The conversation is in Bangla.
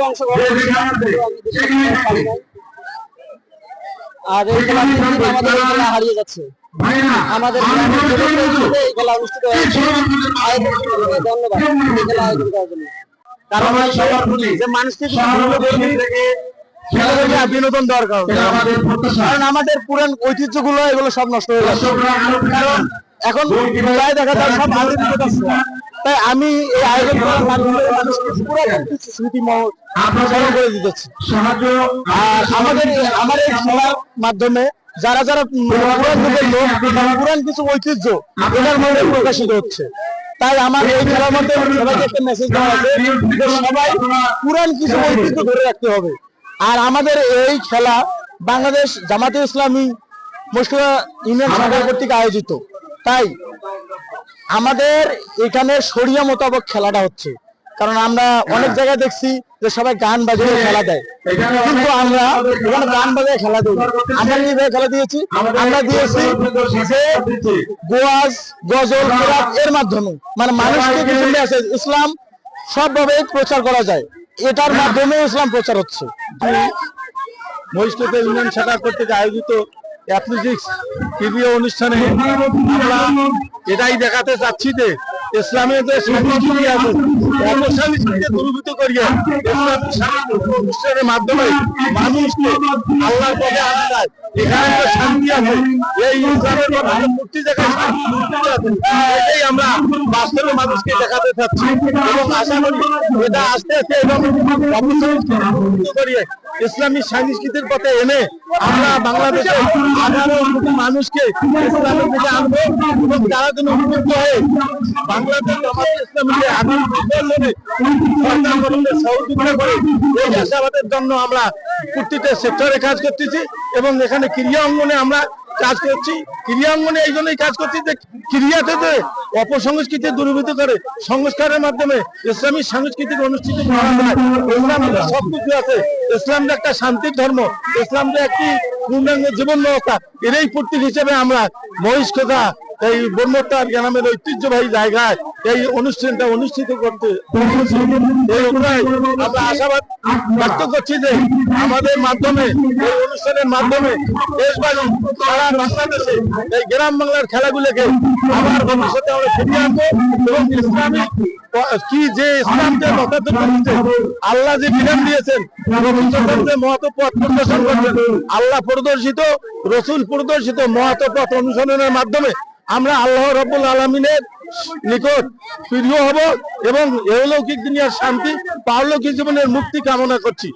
অংশগ্রহণ আর এই খেলা আমাদের হারিয়ে যাচ্ছে। আমাদের এই খেলা অনুষ্ঠিত হয়েছে। ধন্যবাদ এই খেলা আয়োজন করার জন্য। কারণ যে মানুষকে বিনোদন দরকার, কারণ আমাদের পুরান ঐতিহ্যগুলো এগুলো সব নষ্ট হয়ে যাচ্ছে। কারণ এখন প্রায় দেখা যায় সব আধুনিকতা আছে। তাই আমি এই আয়োজন করার মাধ্যমে মানুষকে পুরাতন কিছু স্মৃতি স্মরণ করে দিতেছি। আর আমার এই খেলার মাধ্যমে যারা যারা পুরান যুগের লোক পুরান কিছু ঐতিহ্য এটার মধ্যে প্রকাশিত হচ্ছে। তাই আমার এই খেলার মধ্যে সবাইকে একটা মেসেজ দেওয়া আছে যে সবাই পুরান কিছু ঐতিহ্য ধরে রাখতে হবে। আর আমাদের এই খেলা বাংলাদেশ জামাতে ইসলামী মুশকিলা ইউনিয়ন শাখা কর্তৃক আয়োজিত। তাই আমাদের এখানে শরিয়া মোতাবেক খেলাটা হচ্ছে। কারণ আমরা অনেক জায়গায় দেখছি যে সবাই গান বাজিয়ে খেলা দেয়, কিন্তু আমরা এখানে গান বাজিয়ে খেলা দিই। আমরা কিভাবে খেলা দিয়েছি? আমরা দিয়েছি যে গোয়াজ, গজল, কেরাত এর মাধ্যমে, মানে মানুষকে কিছু মেসেজ ইসলাম সবভাবে প্রচার করা যায়, এটার মাধ্যমে ইসলাম প্রচার হচ্ছে। মহিষকোটা ইউনিয়ন শাখা কর্তৃক আয়োজিত অ্যাথলেটিক্স ক্রীড়া অনুষ্ঠানে আমরা এটাই দেখাতে চাচ্ছি যে ইসলামের যে সংস্কৃতি আছে সংস্কৃতি দূরীভূত করিয়া অনুষ্ঠানের মাধ্যমে মানুষকে আল্লাহর পথে আনা যায়। এখানে তো শান্তি আছে, এই ইসলামের মূর্তি দেখায় এটাই আমরা বাস্তবে মানুষকে দেখাতে চাচ্ছি এবং আশা করি এটা আস্তে আস্তে এবং অপসংস্কৃতি করিয়ে ইসলামী সংস্কৃতির পথে এনে আমরা বাংলাদেশের 18 কোটি মানুষকে ইসলামের দিকে আনবো এবং তারা যেন উন্মুক্ত হয়ে বাংলাদেশ জামাতে ইসলামীকে আগামী নির্বাচনে সরকার গঠনের সহযোগিতা করে এই আশাবাদের জন্য আমরা প্রতিটা সেক্টরে কাজ করতেছি এবং এখানে ক্রীড়া অঙ্গনে আমরা কাজ করছি। ক্রীড়া অঙ্গনে এই জন্যই কাজ করছি যে ক্রীড়াতে যে অপসংস্কৃতি দূরীভূত করে সংস্কারের মাধ্যমে ইসলামী সাংস্কৃতিক অনুষ্ঠিত করা হয়। ইসলাম সবকিছু আছে, ইসলাম যে একটা শান্তির ধর্ম, ইসলাম যে একটি পূর্ণাঙ্গ জীবন ব্যবস্থা, এরই প্রতীক হিসেবে আমরা মহিষকোটা এই বর্মতার গ্রামের ঐতিহ্যবাহী জায়গায় এই অনুষ্ঠানটা অনুষ্ঠিত করতে এই অনুযায়ী আমরা আশাবাদ ব্যক্ত করছি যে আমাদের মাধ্যমে এই অনুষ্ঠানের মাধ্যমে দেশবাসী সারা বাংলাদেশে এই গ্রাম বাংলার খেলাগুলোকে আবার ভবিষ্যতে আমরা ফিরিয়ে আনবো এবং ইসলামিক কি যে ইসলামকে যথার্থ করছে, আল্লাহ যে বিধান দিয়েছেন, মহৎ পথ প্রদর্শন করছেন, আল্লাহ প্রদর্শিত রসুল প্রদর্শিত মহৎ পথ অনুসরণের মাধ্যমে আমরা আল্লাহ রাব্বুল আলামিনের নিকট প্রিয় হব এবং এহলৌকিক দুনিয়ার শান্তি, পারলৌকিক জীবনের মুক্তি কামনা করছি।